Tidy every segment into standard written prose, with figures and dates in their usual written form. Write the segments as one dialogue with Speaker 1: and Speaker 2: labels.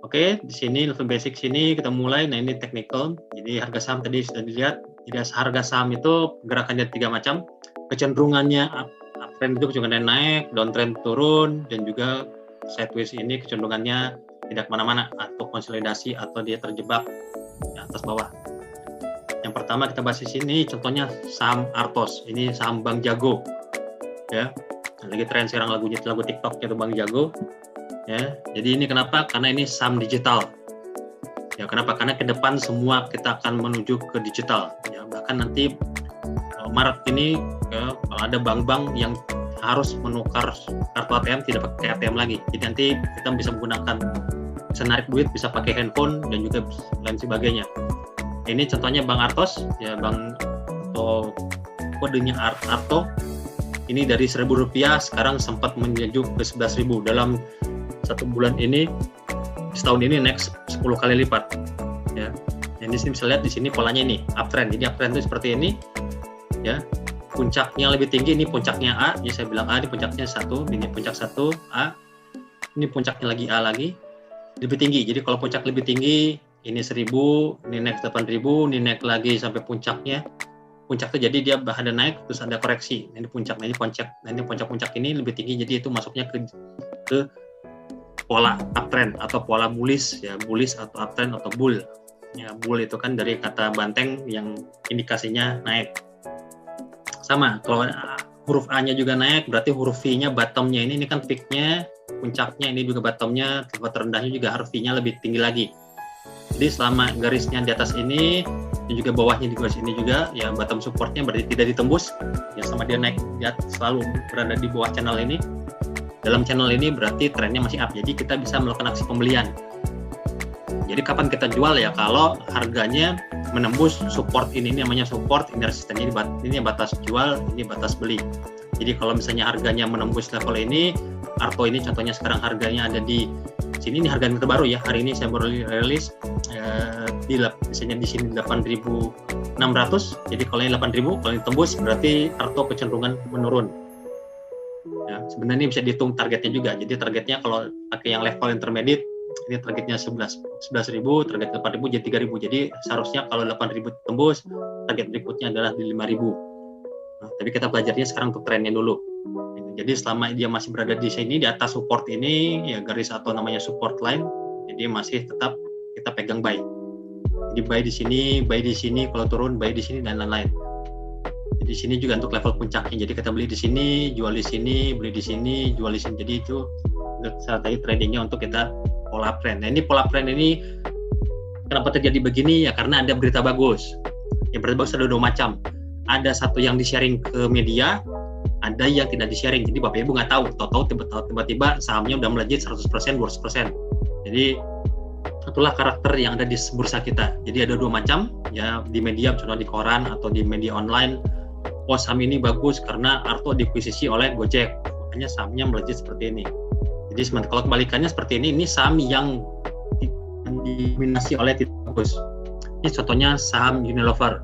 Speaker 1: Oke, di sini level basic sini kita mulai. Nah, ini technical. Jadi harga saham tadi sudah dilihat. Jadi harga saham itu gerakannya 3 macam. Kecenderungannya uptrend itu kecenderungannya naik, downtrend turun, dan juga sideways ini kecenderungannya tidak kemana-mana atau konsolidasi atau dia terjebak di atas bawah. Yang pertama kita bahas di sini contohnya saham Artos. Ini saham Bang Jago. Ya. Lagi tren sekarang lagu TikTok yaitu Bang Jago. Ya, jadi ini kenapa? Karena ini saham digital. Ya, kenapa? Karena ke depan semua kita akan menuju ke digital. Ya, bahkan nanti Maret ini ya, ada bank-bank yang harus menukar kartu ATM tidak pakai ATM lagi. Jadi nanti kita bisa menggunakan, bisa narik duit, bisa pakai handphone dan juga lain sebagainya. Ini contohnya Bang Artos, ya Bang atau kodenya Arto. Ini dari Rp1.000 sekarang sempat menjejak ke 11.000 dalam 1 bulan ini, setahun ini naik 10 kali lipat. Ya, yang di sini bisa lihat di sini polanya ini uptrend. Jadi uptrend itu seperti ini, ya. Puncaknya lebih tinggi, ini puncaknya A. Jadi saya bilang A, ini puncaknya 1, ini puncak 1 A. Ini puncaknya lagi A lagi, lebih tinggi. Jadi kalau puncak lebih tinggi, ini 1.000, ini naik 8.000, ini naik lagi sampai puncaknya. Puncak itu jadi dia ada naik terus ada koreksi. Ini puncaknya, ini puncak ini lebih tinggi. Jadi itu masuknya ke pola uptrend atau pola bullish, ya bullish atau uptrend atau bull. Ya, bull itu kan dari kata banteng yang indikasinya naik. Sama, kalau huruf A-nya juga naik, berarti huruf V-nya bottom-nya ini kan peak-nya, puncaknya ini juga bottom-nya, level terendahnya juga harus V-nya lebih tinggi lagi. Jadi selama garisnya di atas ini dan juga bawahnya di garis ini juga, ya bottom support-nya berarti tidak ditembus, ya sama dia naik, dia selalu berada di bawah channel ini. Dalam channel ini berarti trennya masih up, jadi kita bisa melakukan aksi pembelian. Jadi kapan kita jual ya kalau harganya menembus support ini namanya support, ini resisten, ini batas jual, ini batas beli. Jadi kalau misalnya harganya menembus level ini, Arto ini contohnya sekarang harganya ada di sini, ini harga terbaru ya, hari ini saya baru rilis misalnya di sini 8.600. Jadi kalau ini 8.000, kalau ini tembus berarti Arto kecenderungan menurun. Ya, sebenarnya ini bisa dihitung targetnya juga. Jadi targetnya kalau pakai yang level intermediate, ini targetnya 11.000, target 8.000 jadi 3.000. Jadi seharusnya kalau 8.000 tembus, target berikutnya adalah di 5.000. Nah, tapi kita belajarnya sekarang untuk trennya dulu. Jadi selama dia masih berada di sini, di atas support ini, ya garis atau namanya support line, jadi masih tetap kita pegang buy. Jadi buy di sini, kalau turun buy di sini dan lain-lain. Di sini juga untuk level puncaknya. Jadi kita beli di sini, jual di sini, beli di sini, jual di sini. Jadi itu strategi tradingnya untuk kita pola trend. Nah, ini pola trend ini kenapa terjadi begini ya karena ada berita bagus. Yang berita bagus ada 2 macam. Ada satu yang di-sharing ke media, ada yang tidak di-sharing. Jadi Bapak Ibu nggak tahu, tahu-tahu tiba-tiba sahamnya udah melejit 100%, 200%. Jadi itulah karakter yang ada di bursa kita. Jadi ada 2 macam, ya di media, contohnya di koran atau di media online. Oh, saham ini bagus karena Arto dikuisisi oleh Gojek, makanya sahamnya melejit seperti ini. Jadi kalau kebalikannya seperti ini saham yang didominasi oleh tidak bagus. Ini contohnya saham Unilever.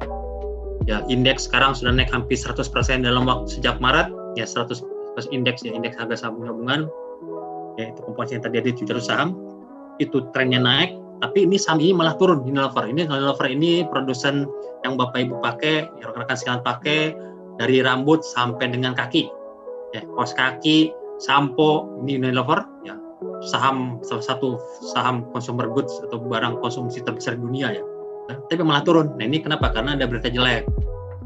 Speaker 1: Ya, indeks sekarang sudah naik hampir 100% dalam waktu sejak Maret. Ya, 100 indeks harga saham gabungan. Ya, itu komposisi yang tadi ada di Twitter saham. Itu trennya naik, tapi ini saham ini malah turun. Unilever ini produsen yang Bapak Ibu pakai, yang rekan-rekan sekalian pakai, dari rambut sampai dengan kaki, ya kaos kaki, sampo, ini Unilever, ya salah satu saham consumer goods atau barang konsumsi terbesar di dunia ya. Tapi malah turun. Nah ini kenapa? Karena ada berita jelek.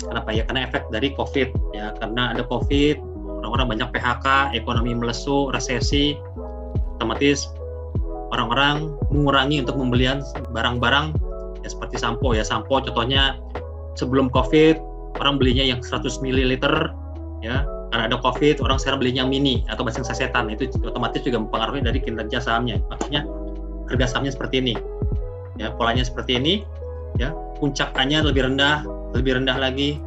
Speaker 1: Kenapa ya? Karena efek dari COVID ya. Karena ada COVID, orang-orang banyak PHK, ekonomi melesu, resesi, otomatis orang-orang mengurangi untuk pembelian barang-barang ya seperti sampo ya. Sampo contohnya sebelum COVID orang belinya yang 100 ml ya. Karena ada COVID orang sekarang belinya yang mini atau basing sasetan. Itu otomatis juga mempengaruhi dari kinerja sahamnya. Makanya harga sahamnya seperti ini. Ya, polanya seperti ini ya. Puncak A-nya lebih rendah lagi.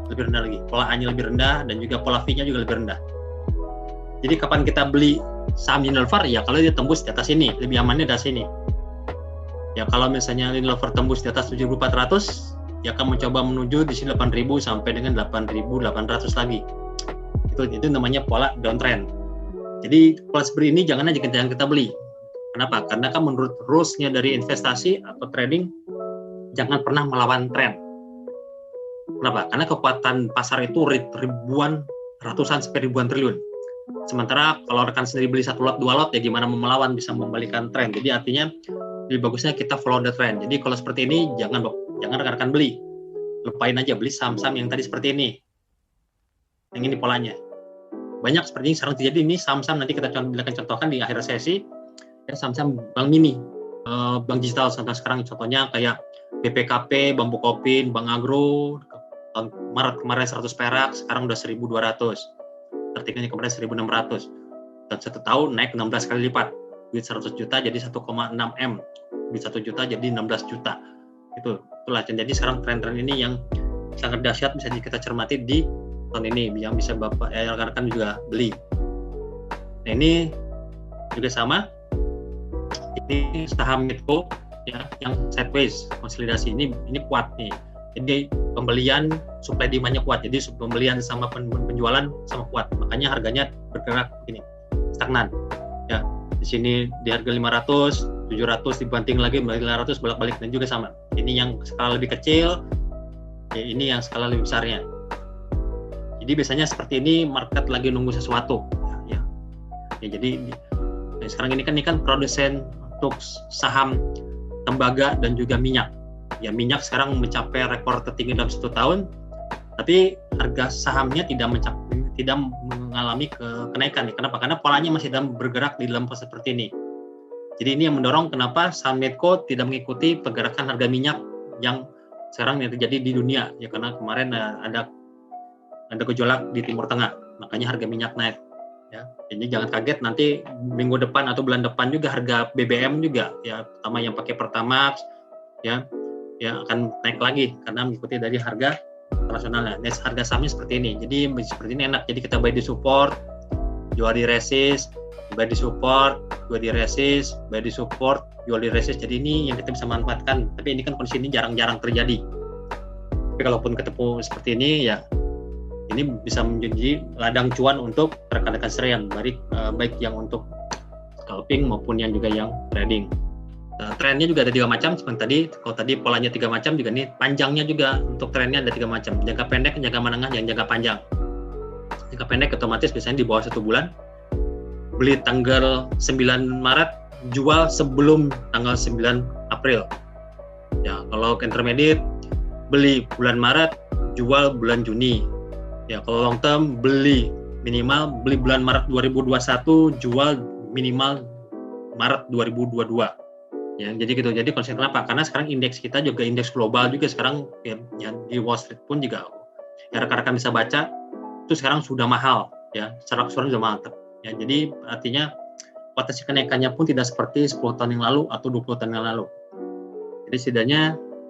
Speaker 1: Pola A-nya lebih rendah dan juga pola V-nya juga lebih rendah. Jadi kapan kita beli saham Unilever ya kalau dia tembus di atas ini, lebih amannya di atas ini. Ya kalau misalnya Unilever tembus di atas 7.400, ya akan mencoba menuju di sini 8.000 sampai dengan 8.800 lagi. Itu namanya pola downtrend. Jadi pola seperti ini jangan kita beli. Kenapa? Karena kan menurut rules-nya dari investasi atau trading, jangan pernah melawan tren. Kenapa? Karena kekuatan pasar itu ribuan, ratusan sampai ribuan triliun. Sementara kalau rekan sendiri beli 1 lot, 2 lot, ya gimana mau melawan, bisa membalikan tren. Jadi artinya lebih bagusnya kita follow the trend. Jadi kalau seperti ini, jangan rekan-rekan beli. Lupain aja, beli saham-saham yang tadi seperti ini. Yang ini polanya. Banyak seperti ini sekarang terjadi. Ini saham-saham nanti kita akan contohkan di akhir sesi. Ya, saham-saham bank mini, bank digital sekarang contohnya kayak BPKP, Bambu Kopin, Bank Agro, tahun Maret kemarin 100 perak, sekarang udah 1.200. Tertingginya kemarin 1.600. Dan 1 tahun naik 16 kali lipat. Duit 100 juta jadi 1,6 M. Duit 1 juta jadi 16 juta. Itulah. Jadi sekarang tren-tren ini yang sangat dahsyat bisa kita cermati di tahun ini, yang bisa Bapak rekan-rekan juga beli. Nah, ini juga sama. Ini saham Medco ya, yang sideways konsolidasi ini kuat nih. Jadi pembelian supply demand-nya kuat. Jadi pembelian sama penjualan sama kuat. Makanya harganya bergerak begini, stagnan. Ya, di sini di harga 500, 700 dibanting lagi 500 bolak-balik, dan juga sama. Ini yang skala lebih kecil, ya ini yang skala lebih besarnya. Jadi biasanya seperti ini market lagi nunggu sesuatu. Ya jadi sekarang ini kan produsen untuk saham tembaga dan juga minyak. Ya, minyak sekarang mencapai rekor tertinggi dalam 1 tahun, tapi harga sahamnya tidak mengalami kenaikan. Kenapa? Karena polanya masih bergerak di dalam fase seperti ini. Jadi ini yang mendorong kenapa saham Medco tidak mengikuti pergerakan harga minyak yang sekarang yang terjadi di dunia. Ya, karena kemarin ada gejolak di Timur Tengah, makanya harga minyak naik. Ya, jadi jangan kaget nanti minggu depan atau bulan depan juga harga BBM juga, ya, terutama yang pakai Pertamax, ya akan naik lagi karena mengikuti dari harga internasionalnya. Nah, harga sahamnya seperti ini. Jadi seperti ini enak. Jadi kita buy di support, jual di resist, buy di support, jual di resist, buy di support, jual di resist. Jadi ini yang kita bisa manfaatkan. Tapi ini kan kondisi ini jarang-jarang terjadi. Tapi kalaupun ketemu seperti ini, ya ini bisa menjadi ladang cuan untuk rekan-rekan sekalian, baik yang untuk scalping maupun yang juga yang trading. Trennya juga ada 3 macam seperti tadi. Kalau tadi polanya 3 macam, juga nih panjangnya juga untuk trennya ada 3 macam. Jangka pendek, jangka menengah, dan jangka panjang. Jangka pendek otomatis biasanya di bawah 1 bulan. Beli tanggal 9 Maret, jual sebelum tanggal 9 April. Ya, kalau intermediate beli bulan Maret, jual bulan Juni. Ya, kalau long term beli bulan Maret 2021, jual minimal Maret 2022. Ya, jadi gitu. Jadi konsep kenapa? Karena sekarang indeks kita juga indeks global juga sekarang ya di Wall Street pun juga ya rekan-rekan bisa baca itu sekarang sudah mahal ya, secara keseluruhan sudah mahal. Ya, jadi artinya potensi kenaikannya pun tidak seperti 10 tahun yang lalu atau 20 tahun yang lalu. Jadi setidaknya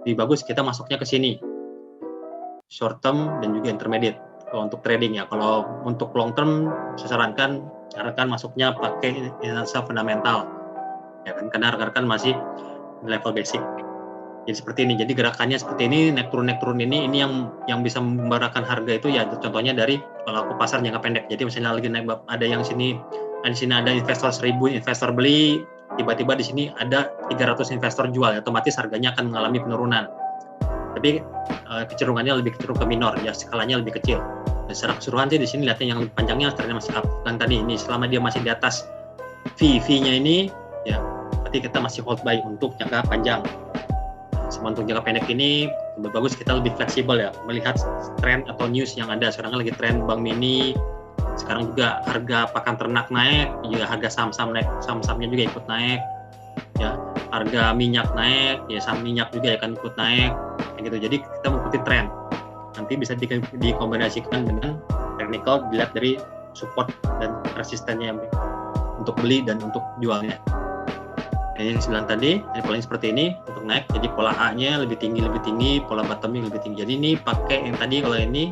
Speaker 1: lebih bagus kita masuknya ke sini. Short term dan juga intermediate. Kalau untuk trading ya, kalau untuk long term saya sarankan rekan masuknya pakai analisa fundamental, ya kan, karena rekan masih level basic. Jadi seperti ini, jadi gerakannya seperti ini, naik turun ini yang bisa membarakan harga itu ya, contohnya dari kalau aku pasar jangka pendek. Jadi misalnya lagi naik, ada yang di sini ada investor 1000 investor beli, tiba-tiba di sini ada 300 investor jual, ya, otomatis harganya akan mengalami penurunan. Tapi kecenderungannya lebih cenderung ke minor, ya skalanya lebih kecil. Dan secara keseluruhan sih di sini lihatnya yang panjangnya trennya masih up. Dan tadi ini selama dia masih di atas V-nya ini, ya berarti kita masih hold buy untuk jangka panjang. Sementara untuk jangka pendek ini lebih bagus kita lebih fleksibel ya, melihat tren atau news yang ada. Sekarang lagi tren bank mini, sekarang juga harga pakan ternak naik, juga harga saham-saham naik, saham-sahamnya juga ikut naik. Ya, harga minyak naik, ya saham minyak juga akan ikut naik. Gitu. Jadi kita mengikuti tren. Nanti bisa dikombinasikan dengan technical, dilihat dari support dan resistennya untuk beli dan untuk jualnya. Yang saya bilang tadi, polanya seperti ini untuk naik. Jadi pola A-nya lebih tinggi, pola bottom-nya lebih tinggi. Jadi ini pakai yang tadi, kalau ini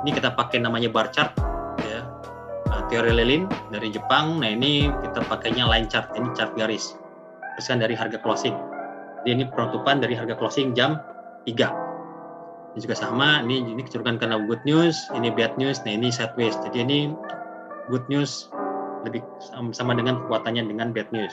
Speaker 1: kita pakai namanya bar chart, ya, teori lilin dari Jepang. Nah ini kita pakainya line chart, ini chart garis, persen dari harga closing. Jadi ini penutupan dari harga closing jam 3. Ini juga sama, ini kecenderungan karena good news, ini bad news, nah ini sideways. Jadi ini good news lebih sama dengan kekuatannya dengan bad news.